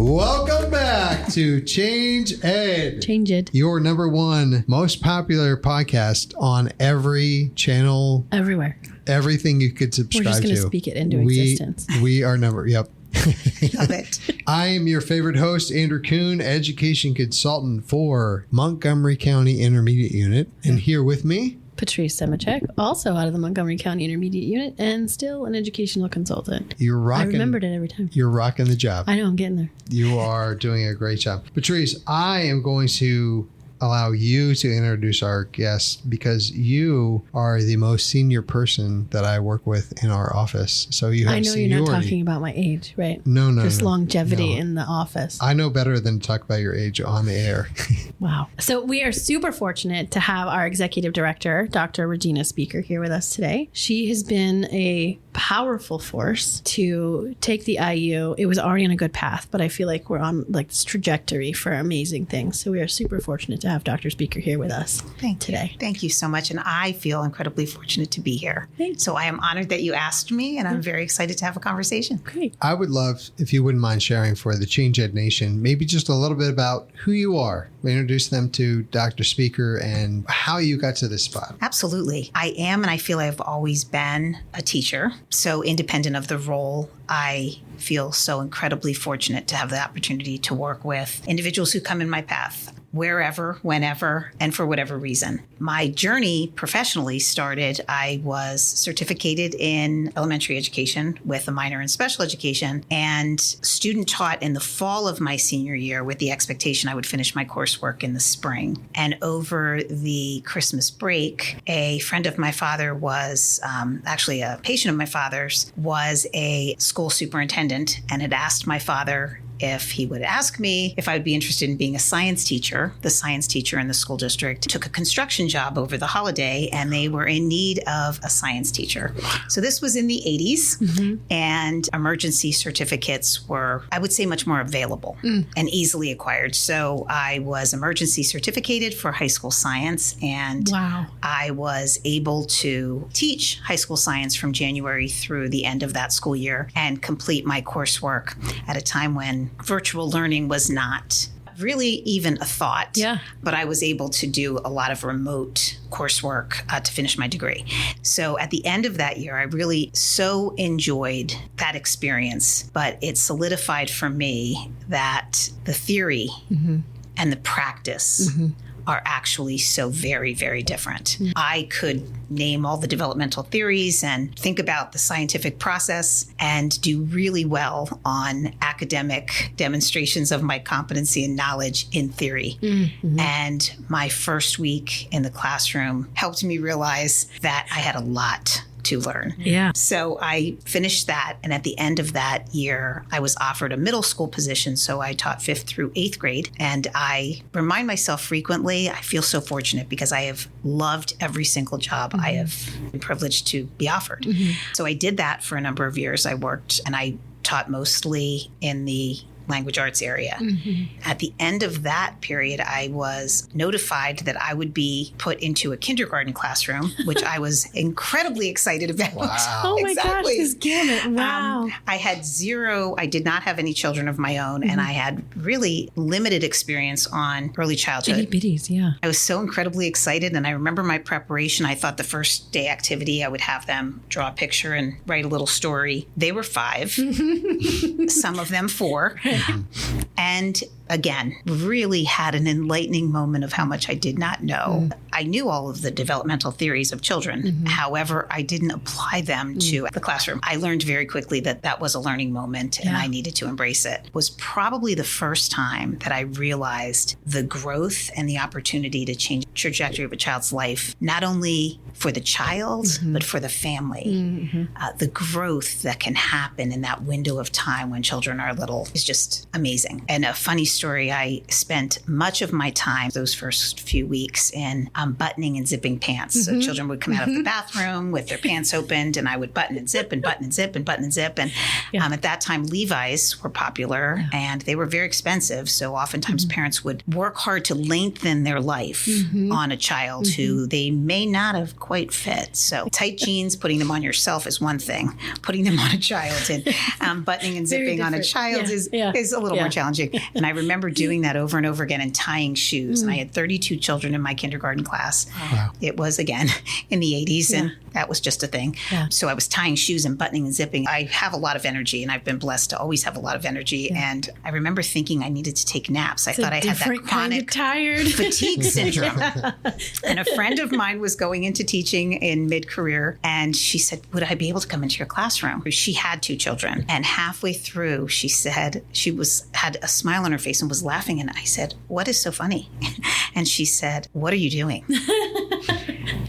Welcome back to Change Ed. Change Ed. Your number one most popular podcast on every channel. Everywhere. Everything you could subscribe to. We're just going to speak it into existence. We are yep. Love it. I am your favorite host, Andrew Kuhn, education consultant for Montgomery County Intermediate Unit. And here with me, Patrice Semachek, also out of the Montgomery County Intermediate Unit and still an educational consultant. You're rocking. I remembered it every time. You're rocking the job. I know, I'm getting there. You are doing a great job. Patrice, I am going to allow you to introduce our guest because you are the most senior person that I work with in our office. So you have I know seniority. You're not talking about my age, right? No. Just longevity in the office. I know better than to talk about your age on the air. Wow. So we are super fortunate to have our executive director, Dr. Regina Speaker, here with us today. She has been a powerful force to take the IU. It was already on a good path, but I feel like we're on this trajectory for amazing things. So we are super fortunate to have Dr. Speaker here with us today. Thank you so much. And I feel incredibly fortunate to be here. So I am honored that you asked me, and I'm very excited to have a conversation. Great. I would love, if you wouldn't mind sharing for the Change Ed Nation, maybe just a little bit about who you are. Introduce them to Dr. Speaker and how you got to this spot. Absolutely. I am, and I feel I've always been a teacher. So independent of the role, I feel so incredibly fortunate to have the opportunity to work with individuals who come in my path, wherever, whenever, and for whatever reason. My journey professionally started, I was certificated in elementary education with a minor in special education and student taught in the fall of my senior year with the expectation I would finish my coursework in the spring. And over the Christmas break, a friend of my father was, actually a patient of my father's, was a school superintendent and had asked my father if he would ask me if I would be interested in being a science teacher. The science teacher in the school district took a construction job over the holiday and they were in need of a science teacher. So this was in the 80s and emergency certificates were, I would say, much more available and easily acquired. So I was emergency certificated for high school science and I was able to teach high school science from January through the end of that school year and complete my coursework at a time when virtual learning was not really even a thought. Yeah. But I was able to do a lot of remote coursework to finish my degree. So at the end of that year, I really so enjoyed that experience, but it solidified for me that the theory and the practice are actually so very, very different. I could name all the developmental theories and think about the scientific process and do really well on academic demonstrations of my competency and knowledge in theory. And my first week in the classroom helped me realize that I had a lot to learn. Yeah. So I finished that. And at the end of that year, I was offered a middle school position. So I taught 5th through 8th grade. And I remind myself frequently, I feel so fortunate because I have loved every single job I have been privileged to be offered. So I did that for a number of years. I worked and I taught mostly in the language arts area. At the end of that period, I was notified that I would be put into a kindergarten classroom, which I was incredibly excited about. Wow. Oh my gosh, this gamut. Wow. I did not have any children of my own, and I had really limited experience on early childhood. Itty bitties, yeah. I was so incredibly excited, and I remember my preparation. I thought the first day activity, I would have them draw a picture and write a little story. They were 5, some of them 4. And again, really had an enlightening moment of how much I did not know. I knew all of the developmental theories of children. However, I didn't apply them to the classroom. I learned very quickly that that was a learning moment and I needed to embrace it. It was probably the first time that I realized the growth and the opportunity to change the trajectory of a child's life, not only for the child, but for the family. The growth that can happen in that window of time when children are little is just amazing. And a funny story, I spent much of my time those first few weeks in buttoning and zipping pants. So children would come out of the bathroom with their pants opened and I would button and zip and button and zip and button and zip. And at that time, Levi's were popular and they were very expensive. So oftentimes parents would work hard to lengthen their life on a child who they may not have quite fit. So tight jeans, putting them on yourself is one thing. Putting them on a child and buttoning and zipping on a child is is a little more challenging. And I remember doing that over and over again and tying shoes. And I had 32 children in my kindergarten class. Wow. It was, again, in the 80s, and that was just a thing. Yeah. So I was tying shoes and buttoning and zipping. I have a lot of energy, and I've been blessed to always have a lot of energy. Yeah. And I remember thinking I needed to take naps. I thought I had that chronic tired fatigue syndrome. And a friend of mine was going into teaching in mid-career, and she said, would I be able to come into your classroom? She had 2 children. And halfway through, she said, had a smile on her face and was laughing. And I said, what is so funny? And she said, what are you doing?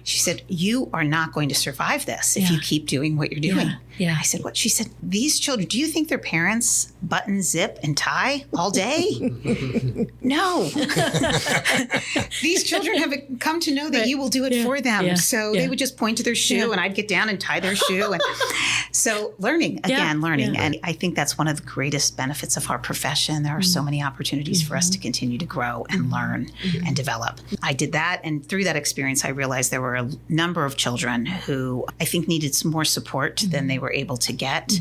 She said, you are not going to survive this if you keep doing what you're doing. Yeah. I said, what? She said, these children, do you think their parents button, zip, and tie all day? No. These children have come to know that you will do it for them. So they would just point to their shoe, and I'd get down and tie their shoe. And so learning. And I think that's one of the greatest benefits of our profession. There are so many opportunities for us to continue to grow and learn and develop. I did that. And through that experience, I realized there were a number of children who I think needed some more support than they were able to get.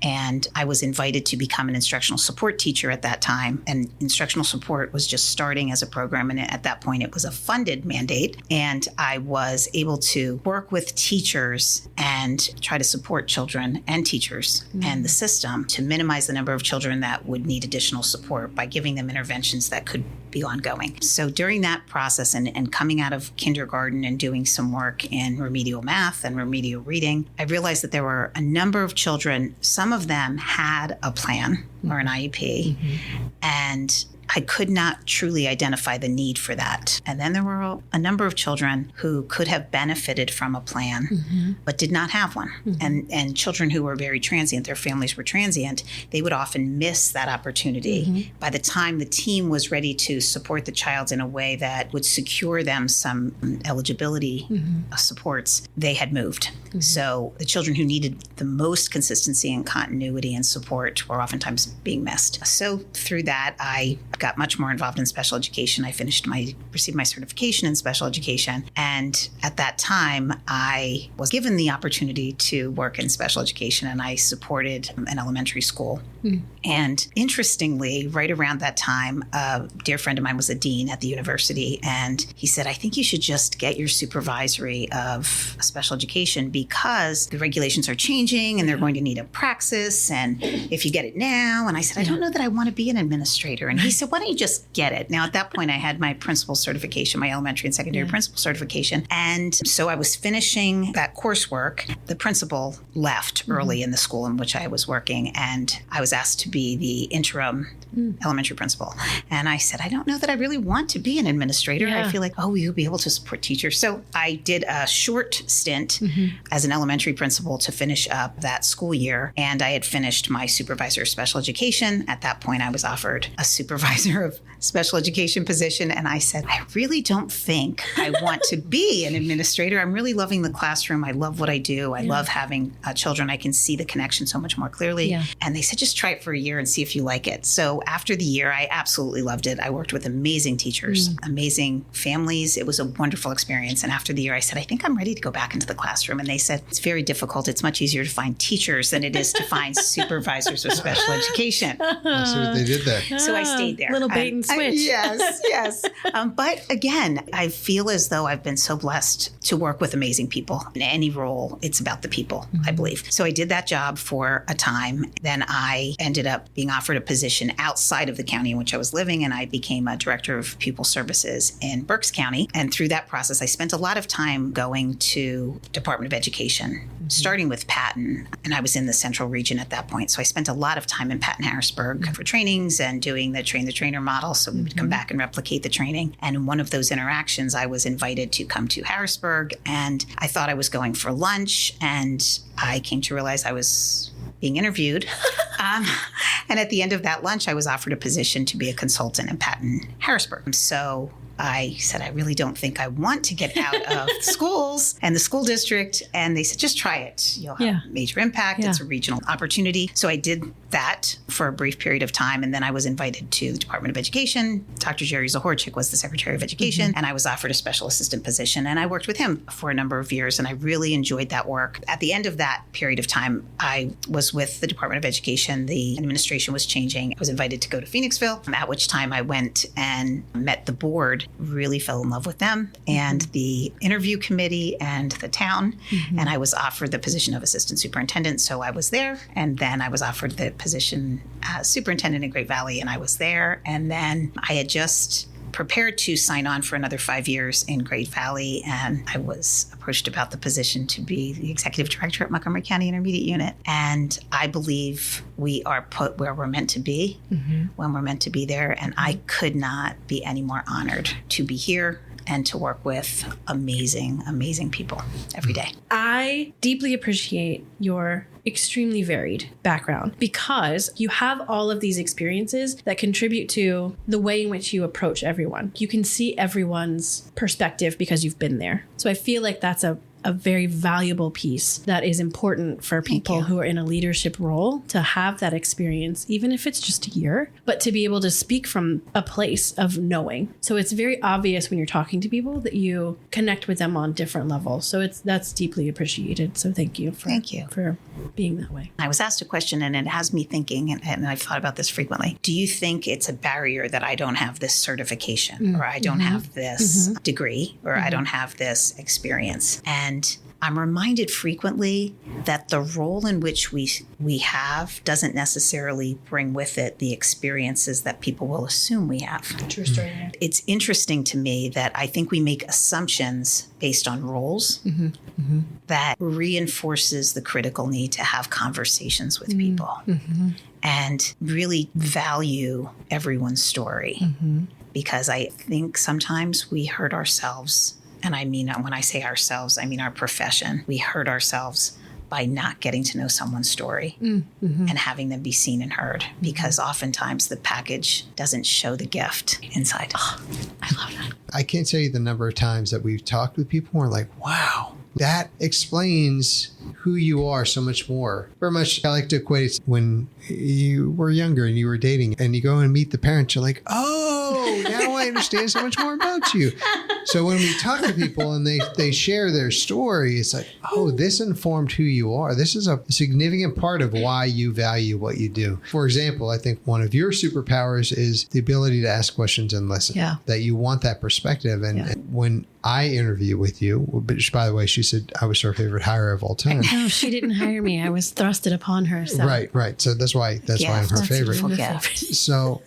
And I was invited to become an instructional support teacher at that time. And instructional support was just starting as a program. And at that point, it was a funded mandate. And I was able to work with teachers and try to support children and teachers and the system to minimize the number of children that would need additional support by giving them interventions that could be ongoing. So during that process and coming out of kindergarten and doing some work in remedial math and remedial reading, I realized that there were a number of children. Some of them had a plan or an IEP, and I could not truly identify the need for that. And then there were a number of children who could have benefited from a plan, but did not have one. And children who were very transient, their families were transient, they would often miss that opportunity. By the time the team was ready to support the child in a way that would secure them some eligibility supports, they had moved. So the children who needed the most consistency and continuity and support were oftentimes being missed. So through that, I got much more involved in special education. I received my certification in special education. And at that time, I was given the opportunity to work in special education, and I supported an elementary school. And interestingly, right around that time, a dear friend of mine was a dean at the university, and he said, I think you should just get your supervisory of special education because the regulations are changing and they're going to need a praxis, and if you get it now. And I said, I don't know that I want to be an administrator. And he said, why don't you just get it? Now, at that point, I had my principal certification, my elementary and secondary principal certification. And so I was finishing that coursework. The principal left early in the school in which I was working, and I was asked to be the interim elementary principal. And I said, I don't know that I really want to be an administrator. I feel like, you'll be able to support teachers. So I did a short stint as an elementary principal to finish up that school year. And I had finished my supervisor of special education. At that point, I was offered a supervisor of special education position. And I said, I really don't think I want to be an administrator. I'm really loving the classroom. I love what I do. I love having children. I can see the connection so much more clearly. And they said, just try it for a year and see if you like it. So after the year, I absolutely loved it. I worked with amazing teachers, amazing families. It was a wonderful experience. And after the year, I said, I think I'm ready to go back into the classroom. And they said, it's very difficult. It's much easier to find teachers than it is to find supervisors of special education. I see what they did there. So I stayed there. Little bait and switch. Yes. But again, I feel as though I've been so blessed to work with amazing people. In any role, it's about the people, I believe. So I did that job for a time. Then I ended up being offered a position outside of the county in which I was living, and I became a director of pupil services in Berks County. And through that process, I spent a lot of time going to Department of Education, starting with Patton. And I was in the central region at that point. So I spent a lot of time in Patton-Harrisburg for trainings and doing the train-the-trainer model. So we would come back and replicate the training. And in one of those interactions, I was invited to come to Harrisburg, and I thought I was going for lunch, and I came to realize I was being interviewed. And at the end of that lunch, I was offered a position to be a consultant in Patton-Harrisburg. So I said, I really don't think I want to get out of schools and the school district. And they said, just try it. You'll have major impact. It's a regional opportunity. So I did that for a brief period of time. And then I was invited to the Department of Education. Dr. Jerry Zahorchik was the Secretary of Education, and I was offered a special assistant position. And I worked with him for a number of years, and I really enjoyed that work. At the end of that period of time, I was with the Department of Education. The administration was changing. I was invited to go to Phoenixville, at which time I went and met the board, really fell in love with them and the interview committee and the town. And I was offered the position of assistant superintendent. So I was there. And then I was offered the position as superintendent in Great Valley, and I was there. And then I had just prepared to sign on for another 5 years in Great Valley, and I was approached about the position to be the executive director at Montgomery County Intermediate Unit. And I believe we are put where we're meant to be when we're meant to be there. And I could not be any more honored to be here and to work with amazing, amazing people every day. I deeply appreciate your extremely varied background because you have all of these experiences that contribute to the way in which you approach everyone. You can see everyone's perspective because you've been there. So I feel like that's a very valuable piece that is important for people who are in a leadership role to have that experience, even if it's just a year, but to be able to speak from a place of knowing. So it's very obvious when you're talking to people that you connect with them on different levels. So that's deeply appreciated. So thank you for being that way. I was asked a question, and it has me thinking, and I've thought about this frequently. Do you think it's a barrier that I don't have this certification, or I don't have this degree, or I don't have this experience? And I'm reminded frequently that the role in which we have doesn't necessarily bring with it the experiences that people will assume we have. True story. It's interesting to me that I think we make assumptions based on roles that reinforces the critical need to have conversations with people and really value everyone's story. Because I think sometimes we hurt ourselves. And I mean, when I say ourselves, I mean our profession. We hurt ourselves by not getting to know someone's story and having them be seen and heard, because oftentimes the package doesn't show the gift inside. Oh, I love that. I can't tell you the number of times that we've talked with people who are like, wow, that explains who you are so much more. Very much I like to equate it when you were younger and you were dating and you go and meet the parents, you're like, oh, now I understand so much more about you. So when we talk to people and they share their story, it's like, oh, this informed who you are. This is a significant part of why you value what you do. For example, I think one of your superpowers is the ability to ask questions and listen. Yeah. That you want that perspective. And when I interview with you, which, by the way, she said I was her favorite hire of all time. No, she didn't hire me. I was thrusted upon her. So. Right. So that's why I'm her favorite. So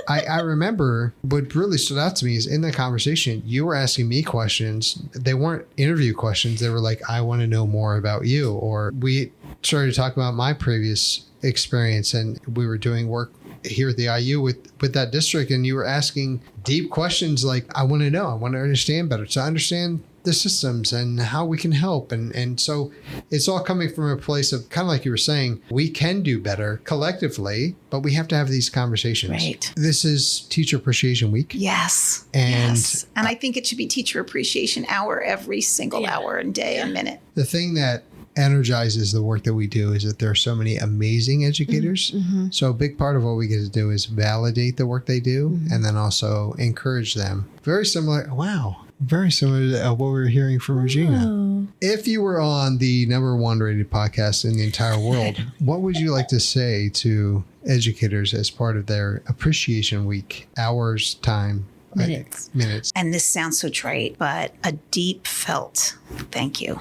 I remember what really stood out to me is in the conversation, you were asking me questions. They weren't interview questions. They were like, I want to know more about you. Or we started to talk about my previous experience, and we were doing work here at the IU with that district, and you were asking deep questions like, I want to know, I want to understand better, to understand the systems and how we can help. And so it's all coming from a place of kind of like you were saying, we can do better collectively, but we have to have these conversations. Right. This is Teacher Appreciation Week. Yes. And I think it should be Teacher Appreciation Hour every single hour and day and minute. The thing that energizes the work that we do is that there are so many amazing educators. So a big part of what we get to do is validate the work they do and then also encourage them. Very similar to what we were hearing from Regina. If you were on the #1 rated podcast in the entire world, what would you like to say to educators as part of their Appreciation Week? Hours, time, minutes. And this sounds so trite, but a deep felt thank you.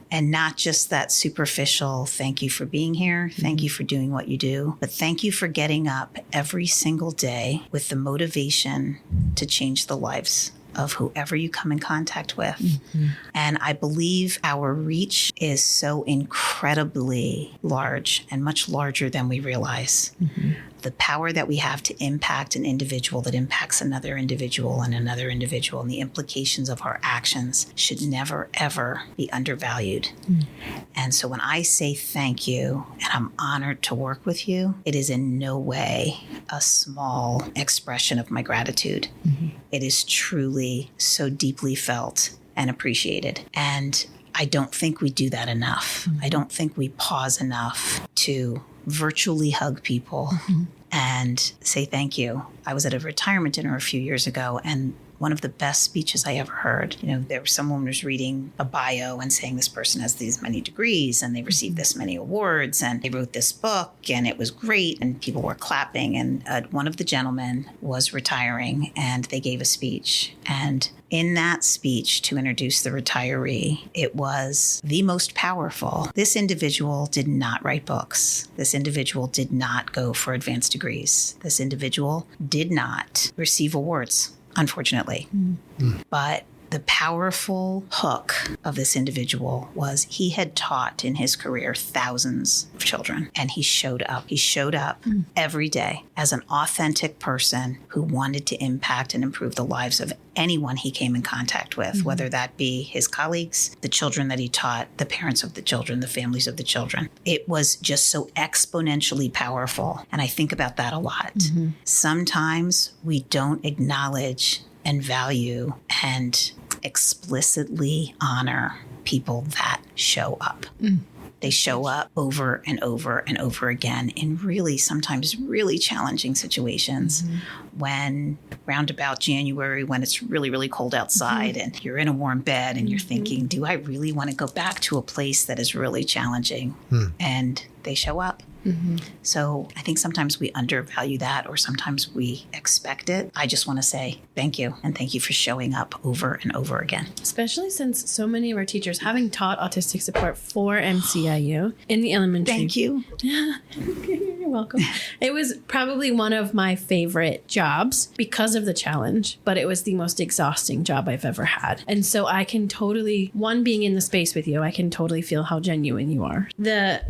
And not just that superficial, thank you for being here, thank you for doing what you do, but thank you for getting up every single day with the motivation to change the lives of whoever you come in contact with. And I believe our reach is so incredibly large and much larger than we realize. The power that we have to impact an individual that impacts another individual and another individual, and the implications of our actions should never, ever be undervalued. And so when I say thank you and I'm honored to work with you, it is in no way a small expression of my gratitude. It is truly so deeply felt and appreciated. And I don't think we do that enough. I don't think we pause enough to virtually hug people and say thank you. I was at a retirement dinner a few years ago, and one of the best speeches I ever heard. There was someone who was reading a bio and saying this person has these many degrees and they received this many awards and they wrote this book and it was great, and people were clapping. And one of the gentlemen was retiring and they gave a speech. And in that speech to introduce the retiree, it was the most powerful. This individual did not write books. This individual did not go for advanced degrees. This individual did not receive awards, unfortunately. But the powerful hook of this individual was he had taught in his career thousands of children, and he showed up. He showed up every day as an authentic person who wanted to impact and improve the lives of anyone he came in contact with, whether that be his colleagues, the children that he taught, the parents of the children, the families of the children. It was just so exponentially powerful. And I think about that a lot. Sometimes we don't acknowledge and value and explicitly honor people that show up. They show up over and over and over again in really, sometimes really challenging situations. When roundabout January, when it's really, really cold outside and you're in a warm bed and you're thinking, do I really want to go back to a place that is really challenging? And they show up. So I think sometimes we undervalue that, or sometimes we expect it. I just want to say thank you, and thank you for showing up over and over again. Especially since so many of our teachers, having taught autistic support for MCIU in the elementary. Thank you. You're welcome. It was probably one of my favorite jobs because of the challenge, but it was the most exhausting job I've ever had. And so I can totally, being in the space with you, I can totally feel how genuine you are. The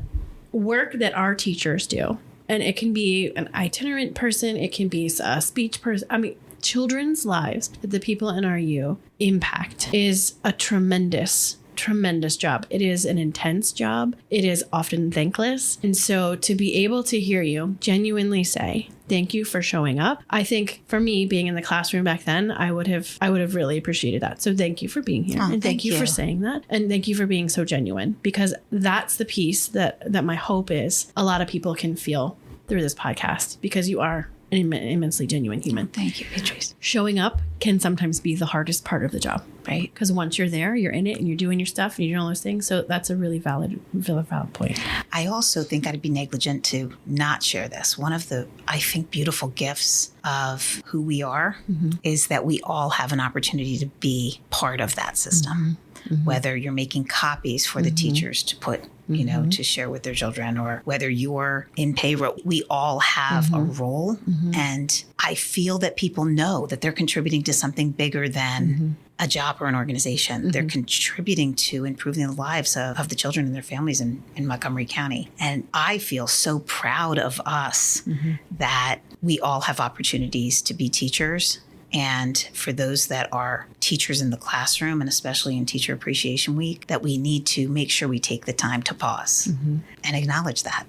work that our teachers do, and it can be an itinerant person, it can be a speech person, children's lives that the people in our U impact is a tremendous job. It is an intense job. It is often thankless. And so to be able to hear you genuinely say, thank you for showing up. I think for me, being in the classroom back then, I would have really appreciated that. So thank you for being here. And thank you for saying that. And thank you for being so genuine, because that's the piece that my hope is a lot of people can feel through this podcast, because you are an immensely genuine human. Thank you, Patrice. Showing up can sometimes be the hardest part of the job, right? Because once you're there, you're in it and you're doing your stuff and you're doing all those things. So that's a really valid point. I also think I'd be negligent to not share this. One of the, I think, beautiful gifts of who we are is that we all have an opportunity to be part of that system. Whether you're making copies for the teachers to put, to share with their children, or whether you're in payroll, we all have a role. And I feel that people know that they're contributing to something bigger than a job or an organization. They're contributing to improving the lives of the children and their families in Montgomery County. And I feel so proud of us that we all have opportunities to be teachers. And for those that are teachers in the classroom, and especially in Teacher Appreciation Week, that we need to make sure we take the time to pause and acknowledge that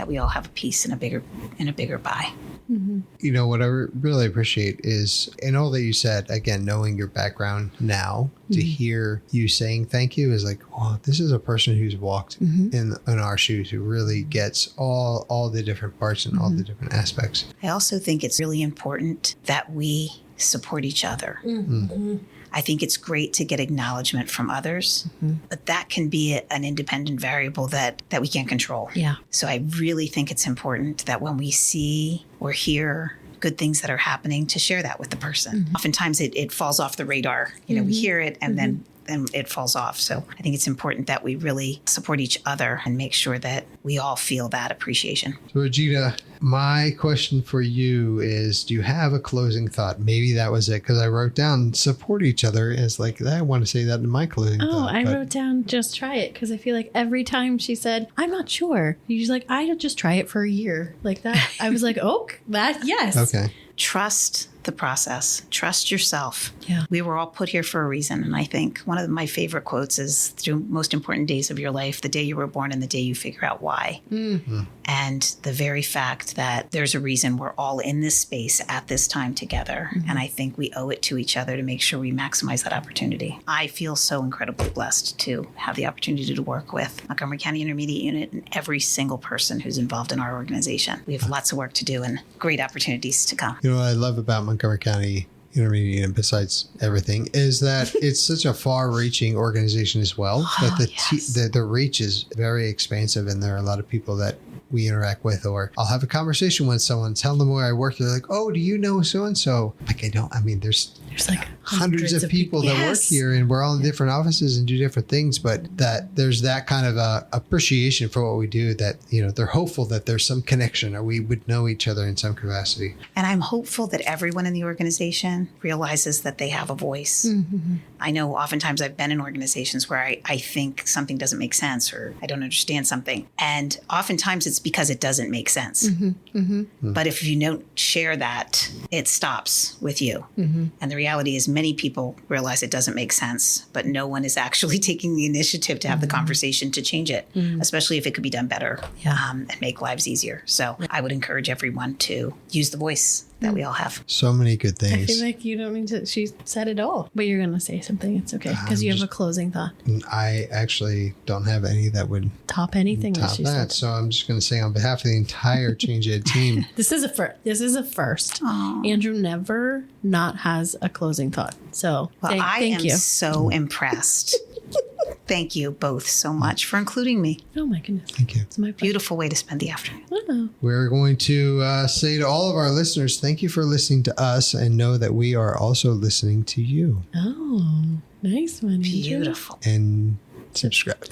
we all have a piece in a bigger pie. What I really appreciate is, in all that you said, again, knowing your background now, to hear you saying thank you is like, oh, this is a person who's walked in our shoes, who really gets all the different parts and all the different aspects. I also think it's really important that we support each other. I think it's great to get acknowledgement from others, but that can be an independent variable that we can't control. Yeah. So I really think it's important that when we see or hear good things that are happening, to share that with the person. Oftentimes it falls off the radar. We hear it and then it falls off. So I think it's important that we really support each other and make sure that we all feel that appreciation. So Regina, my question for you is, do you have a closing thought? Maybe that was it, because I wrote down support each other as like, I want to say that in my closing thought. I wrote down just try it, because I feel like every time she said, I'm not sure, she's like, I'll just try it for a year. Like that. I was like, yes. Okay. Trust the process. Trust yourself. Yeah. We were all put here for a reason. And I think one of my favorite quotes is, through most important days of your life, the day you were born and the day you figure out why. Mm-hmm. And the very fact that there's a reason we're all in this space at this time together. Mm-hmm. And I think we owe it to each other to make sure we maximize that opportunity. I feel so incredibly blessed to have the opportunity to work with Montgomery County Intermediate Unit and every single person who's involved in our organization. We have lots of work to do and great opportunities to come. You know what I love about Montgomery County Intermediate Unit, besides everything, is that it's such a far-reaching organization as well. That the reach is very expansive, and there are a lot of people that we interact with, or I'll have a conversation with someone, tell them where I work. They're like, "Oh, do you know so-and-so?" Like, I don't. I mean, there's like hundreds of people that work here, and we're all in different offices and do different things, but that there's that kind of appreciation for what we do, that, you know, they're hopeful that there's some connection, or we would know each other in some capacity. And I'm hopeful that everyone in the organization realizes that they have a voice. Mm-hmm. I know oftentimes I've been in organizations where I think something doesn't make sense, or I don't understand something. And oftentimes it's because it doesn't make sense. Mm-hmm. Mm-hmm. But if you don't share that, it stops with you. Mm-hmm. And the reality is many people realize it doesn't make sense, but no one is actually taking the initiative to have the conversation to change it, especially if it could be done better and make lives easier. So I would encourage everyone to use the voice that we all have. So many good things. I feel like you don't need to. She said it all, but you're going to say something. It's okay, because you have a closing thought. I actually don't have any that would top anything top that she that. said. So I'm just going to say, on behalf of the entire Change Ed team, This is a first. Aww. Andrew never not has a closing thought. So Well, I thank am you. so impressed. Thank you both so much for including me. Oh my goodness. Thank you. It's my pleasure. Beautiful way to spend the afternoon. Oh. We're going to say to all of our listeners, thank you for listening to us, and know that we are also listening to you. Oh, nice one. Andrew. Beautiful. And subscribe.